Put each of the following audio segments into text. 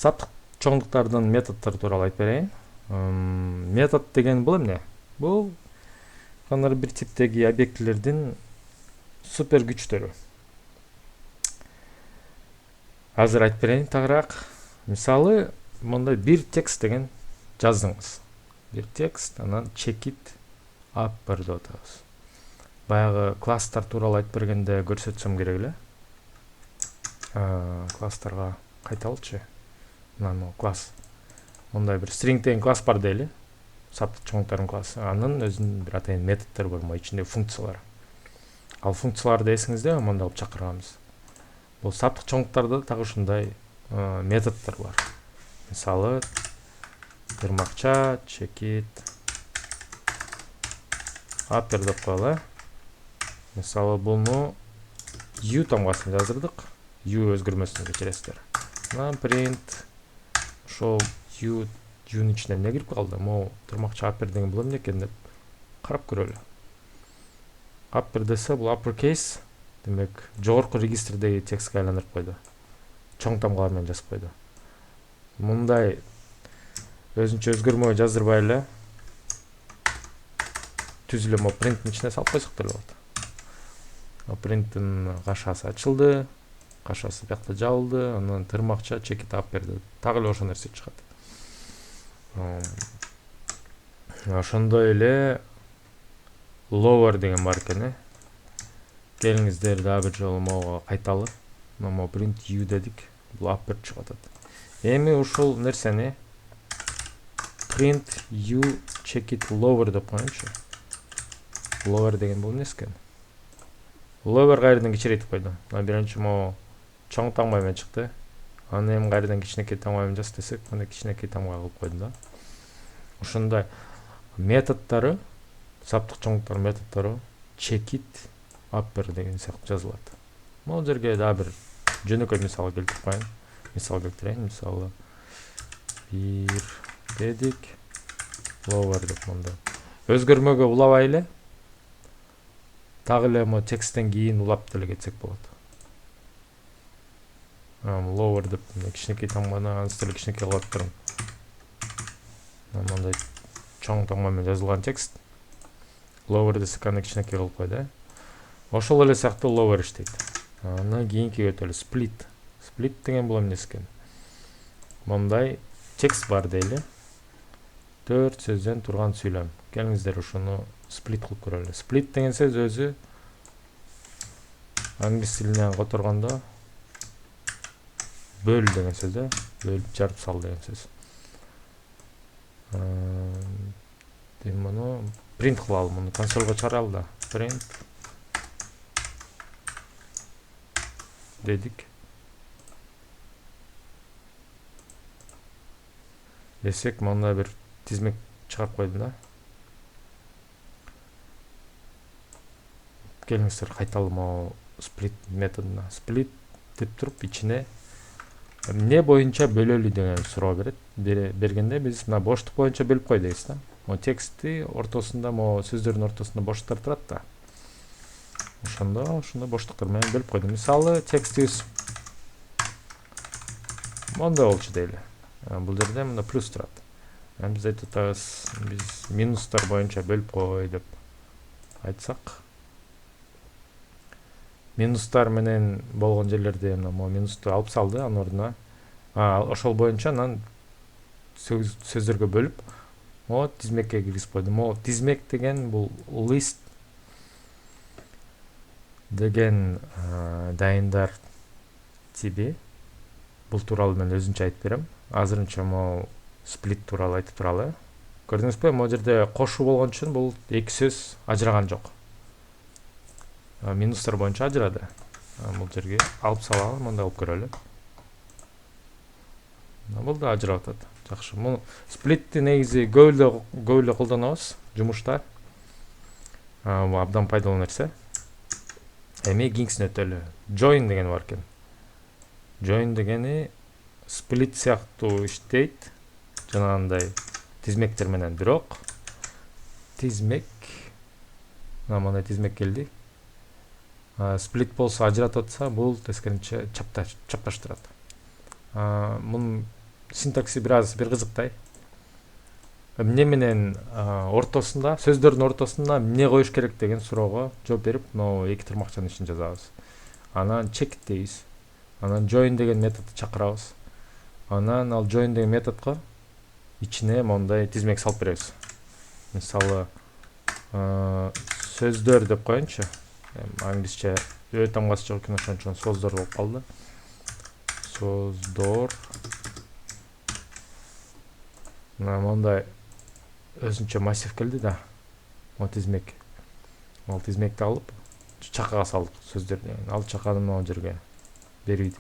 саптык чоңдуктардын методдору тууралуу айтып берейин. Метод деген бул эмне? Бул кандайдыр бир типтеги объектилердин супер күчтөрү. Азыр айтып берейин тагыраак. Мисалы, мындай бир текст деген жаздыңыз. Бир текст, анан checkit upper деп атабыз. Баягы класстар тууралуу айтып бергенде көрсөтсөм керек эле. Класстарга кайталычы. Мына класс. Мындай бир string деген класс бар дейли. Саптык чоңдуктардын классы. Анын өзүнүн бир атайын методдору бар, могу ичинде функциялар. Ал функцияларды эсиңизде мындай кылып чакырганбыз. Бул саптык чоңдуктарда так ушундай методдор бар. Мисалы, тырмакча checkit upper деп коелу. Мисалы, буну u тамгасын жаздырдык. U өзгөрмөсүн кечиресиздер. Анан print ошол u'нун ичине эмне кирип калды? Могу тырмакча upper деген бул эмне экен деп карап көрөлү. Upper десе бул uppercase, демек жогорку регистрдеги текстке айландырып койду. Чоң тамгалар менен жазып койду. Мындай өзүнчө өзгөрмө жаздырбай эле түз эле print'ин ичине салып койсок деле болот. Print'ин кашасы ачылды, кашасы бuyакта жабылды, анан тырмакча checkit upper деп так эле ошол нерсе чыгат. Ошондой эле lower деген бар экен. Келиңиздер дагы бир жолу могу кайталы. Могу print u дедик. Бул upper чыгып атат. Эми ушул нерсени print u checkit lower деп коеюнчу. Lower деген бул эмне экен? Lower кайрадан кичирейтип койду. Биринчи могу чоң таңба менен чыкты. Аны эми кайрадан кичинекей таңба менен жаз десек, мына кичинекей таңба кылып койду да. Ушундай методдору, саптык чоңдуктар методдору checkit upper деген сыяктуу жазылат. Могу жерге дагы бир жөнөкөй мисал келтирип коеюн. Мисал келтирейин. Мисалы, бир дедик, lower деп мындай. Өзгөрмөгө улабай эле так эле мо тексттен кийин улап деле кетсек болот. Lower деп кичинекей таңбаны анысы деле кичинекей кылып турам. Мындай чоң таңба менен жазылган текст. Lower десек аны кичинекей кылып койду. Ошол эле сыяктуу lower иштейт. Андан кийинки өтөлү split. Split деген бул эмне экен? Мындай текст бар дейли. 4 сөздөн турган сүйлөм. Келиңиздер ушуну split кылып көрөлү. Split деген сөз өзү англис тилинен которгондо бөл деген сөз да. Бөлүп жарып сал деген сөз. Муну print кылалы, муну консольго чыгаралы да. Print дедик. Десек, мында бир тизмек чыгарып койдум да. Келиңиздер кайталы могу split методуна. Split деп туруп ичине эмне боюнча бөлөлү деген суроо берет. Бергенде биз мына боштук боюнча бөлүп кой дейбиз да. Мо текстти ортосунда, мо сөздөрдүн ортосунда боштуктар турат да. Ошондо боштуктар менен бөлүп койдум. Мисалы, текстибиз мондай болчу дейли. Бул жерде мына плюс турат. Биз айтып атабыз, биз минустар боюнча бөлүп кой деп айтсак. Минустар менен болгон жерлерде мына минусту алып салды, анын ордуна. Ошол боюнча анан сөздөргө бөлүп, mo тизмекке киргизип койдум. Mo тизмек деген бул list деген дайындар тиби. Бул тууралуу мен өзүнчө айтып берем. Азырынча mo split тууралуу айтып туралы. Көрдүңүзбү? Mo жерде кошуу болгон үчүн бул эки сөз ажыраган жок. Минустар боюнча ажырады. Бул жерге алып салалы, мындай кылып көрөлү. Бул да ажырап атат. Жакшы. Муну сплитти негизи көп эле колдонобуз жумушта. Бул абдан пайдалуу нерсе. Эми кийинкисине өтөлү. Join деген бар экен. Join дегени split сыяктуу иштейт. Жанагындай тизмектер менен, бирок тизмек мындай тизмек келди. Split болсо ажыратып атса, бул тескерисинче чапташтырат. Мунун синтакси бир кызыктай. Эмне менен ортосунда, сөздөрдүн ортосунда эмне коюш керек деген суроого жооп берип, могу эки тырмакчанын ичин жазабыз. Анан check дейбиз. Анан join деген методду чакырабыз. Анан ал join деген методко ичине мондай тизмек салып беребиз. Мисалы, сөздөр деп коеюнчу. Англисче өтө тамгасы жок экен, ошон үчүн сөздөр болуп калды. Сөздөр. Мондай өзүнчө массив келди да. Ал тизмекти алып, чакага салдык сөздөрдү. Ал чаканы могу жерге берийди.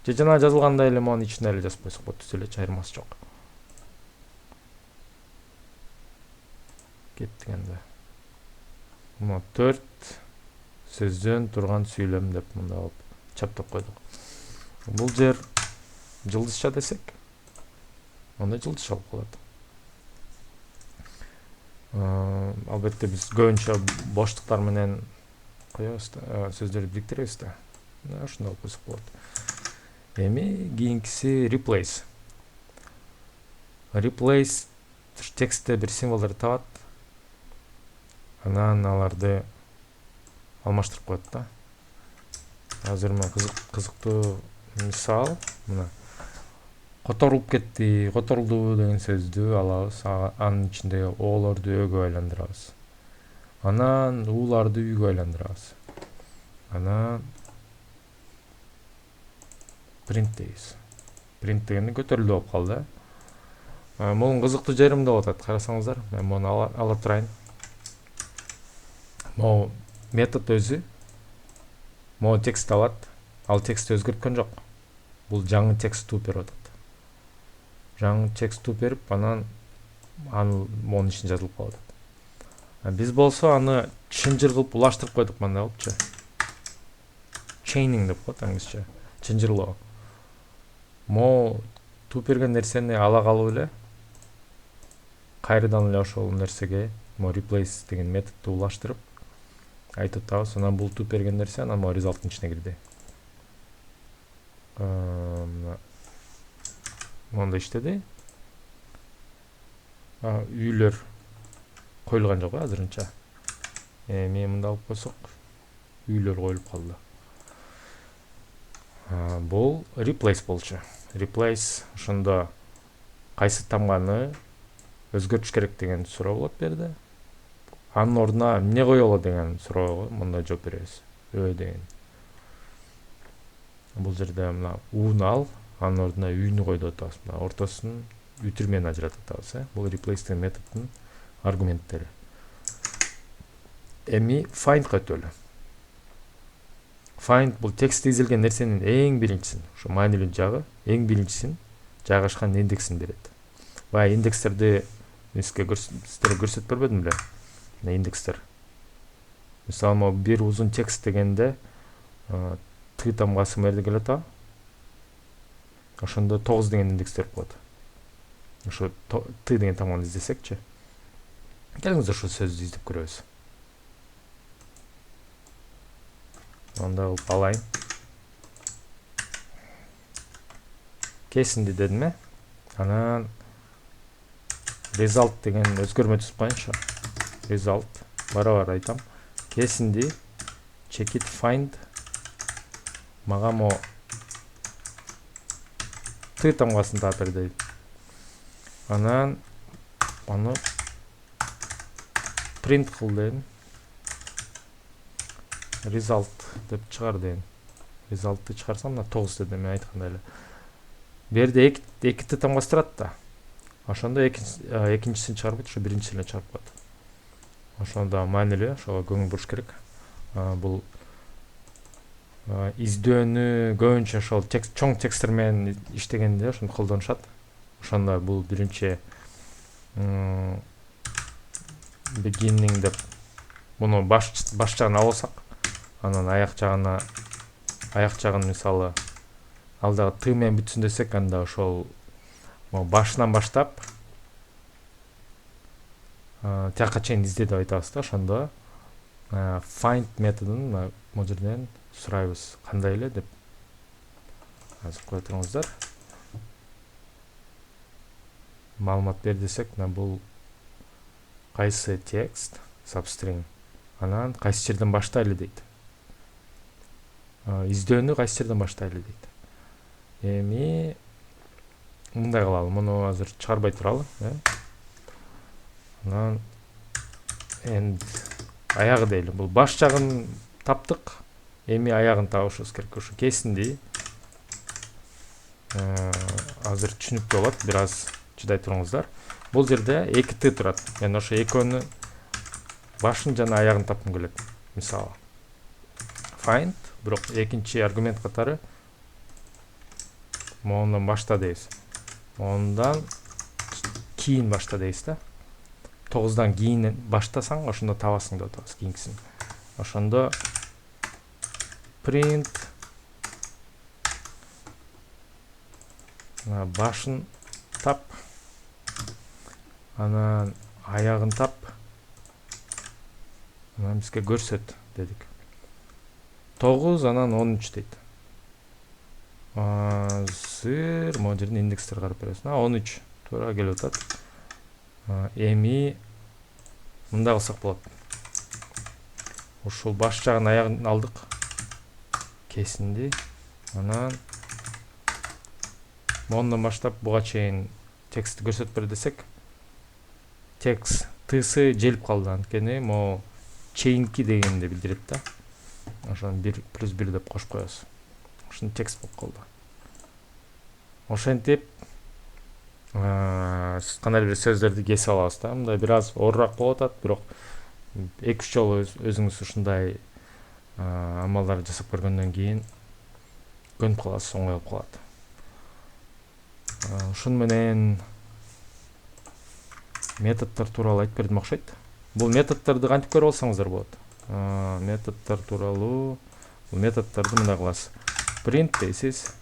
Же жана жазылгандай эле монун ичине эле жазып койсок болот, түз эле айырмасы жок. Кеттик энди. Мына 4 сөздөн турган сүйлөм деп мында алып чаптап койдук. Бул жер жылдызча десек, онда жылдызча болуп калат. Албетте биз көбүнчө боштуктар менен коебуз да, сөздөрдү бириктиребиз да. Ушундай алып койсок болот. Эми кийинкиси replace. Replace текстте бир символдорду табат. Анан аларды алмаштырып коет да. Азыр мына кызыктуу мисал, мына которулуп кетти, которулду деген сөздү алабыз. Анын ичиндеги оолорду өөгө айландырабыз. Анан ууларды үйгө айландырабыз. Анан print дейбиз. Print дегенде көтөрүлдү болуп калды. Мунун кызыктуу жери мында болуп атат. Карасаңыздар, мен муну ала турайын. Могу метод өзү могу текст алат. Ал текстти өзгөрткөн жок. Бул жаңы текст тууп берип атат. Жаңы текст тууп берип, анан монун ичине жазылып калып атат. Биз болсо аны чынжыр кылып улаштырып койдук мындай болупчу. Chaining деп коет англисче. Чынжырлоо. Могу тууп берген нерсени ала калып эле кайрадан эле ошол нерсеге replace деген методду улаштырып айтып атабыз. Анан бул тууп берген нерсе анан могу result ичине кирди. Монда иштеди. Үйлөр коюлган жок азырынча. Эми мында алып койсок, үйлөр коюлуп калды. Бул replace болчу. Replace ошондо кайсы тамганы өзгөртүш керек деген суроо болот берди. Анын ордуна эмне коелу деген суроого мында жооп беребиз. Деген. Бул жерде мына ууну ал, анын ордуна үйнү кой деп атабыз. Мына ортосун ütүрмени ажыратып атабыз. Бул replace деген методдун аргументтери. Эми find өтөлү. Find бул текстте изилген нерсенин эң биринчисин, ошо маанилүү жагы, эң биринчисин жайгашкан индексин берет. Баягы индекстерди сиздерге көрсөтүп бербедим беле? Мына индекстер. Мисалы, могу бир узун текст дегенде т тамгасы мерде келет а. Ошондо 9 деген индекстер болот. Ошо т деген тамганы издесекчи. Келиңиз ошол сөздү издеп көрөбүз. Анда алайын. Кесинди дедим э? Анан result деген өзгөрмө түзүп коеюнчу. Result барабар айтам. Кесинди check it find мага мо т тамгасын таап бер дейт. Анан аны print кыл дейм. Result деп чыгар дейм. Result'ты чыгарсам мына 9 дедим мен айткандай эле. Берде эки т тамгасы турат да. Ошондо экинчисин чыгарбайт, ошо биринчисин чыгарып коет. Ошондо маанилүү, ошого көңүл буруш керек. Бул издөөнү көбүнчө ошол чоң тексттер менен иштегенде ошону колдонушат. Ошондо бул биринчи beginning деп муну баш жагына алсак, анан аяк жагын мисалы алдагы т менен бүтсүн десек, анда ошол башынан баштап тияка чейин изде деп айтабыз да. Ошондо find методун могу жерден сурайбыз кандай эле деп. Азыр кое туруңуздар. маалымат бер десек, бул кайсы текст substring, анан кайсы жерден баштайлы дейт. Издөөнү кайсы жерден баштайлы дейт. Эми мындай кылалы, муну азыр чыгарбай туралы, анан end аягы дейли. Бул баш жагын таптык, эми аягын табышыбыз керек. Ушу кесинди азыр түшүнүктүү болот, бир аз чыдай туруңуздар. Бул жерде 2 т турат. Мен ошо экөөнү башын жана аягын тапкым келет. Мисалы find, бирок экинчи аргумент катары мондан башта дейбиз. Ондан кийин башта дейбиз да. 9-дан кийин баштасаң, ошондо табасың деп атабыз кийинкисин. Ошондо print башын тап, анан аягын тап, анан бизге көрсөт дедик. 9 анан 13 дейт. Азыр могу жерден индекстер карап бересиң. 13 туура келип атат. Эми мындай кылсак болот. Ушул баш жагын аягын алдык. Кесинди. Анан мондан баштап буга чейин текстти көрсөтүп бер десек, текст тысы желип калды, анткени могу чейинки дегенди билдирип да. Ошону 1+1 деп кошуп коебуз. Ушуну текст болуп калды. Ошентип кандай бир сөздөрдү кесип алабыз да. Мындай бир аз оорураак болуп атат, бирок 2-3 жолу өзүңүз ушундай амалдарды жасап көргөндөн кийин көнүп каласыз, оңой болуп калат. Ушун менен методдор тууралуу айтып бердим окшойт. Бул методдорду кантип көрүп алсаңыздар болот. Методдор тууралуу, бул методдорду мындай кыласыз. Print дейсиз.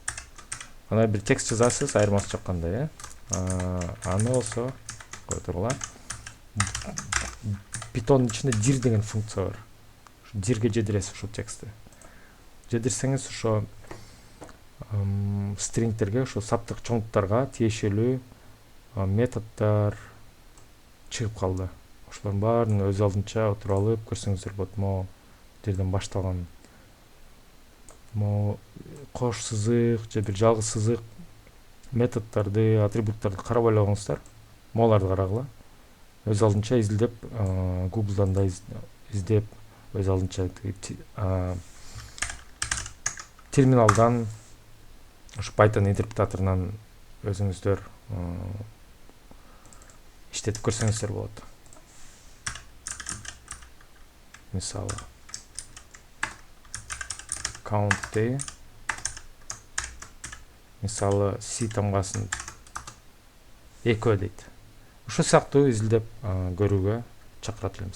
Анан бир текст жазасыз, айырмасы жок кандай, аны болсо кое тургула. Python'ун ичинде dir деген функция бар. Dirге жедиресиз ушул текстти. Жедирсеңиз ошо стрингтерге, ошо саптык чоңдуктарга тиешелүү методдор чыгып калды. Ошолордун баарын өз алдынча отуруп алып көрсөңүздөр болот. Могу жерден башталган могу кош сызык же бир жалгыз сызык методдорду, атрибуттарды карап ойлогоңуздар. Могуларды карагыла. Өз алдынча изилдеп, Google'дан да издеп, өз алдынча терминалдан, ошо Python интерпретаторунан өзүңүздөр иштетип көрсөңүздөр болот. Мисалы count, мисалы C тамгасын 2 дейт. Ушул сыяктуу изилдеп көрүүгө чакырат элем.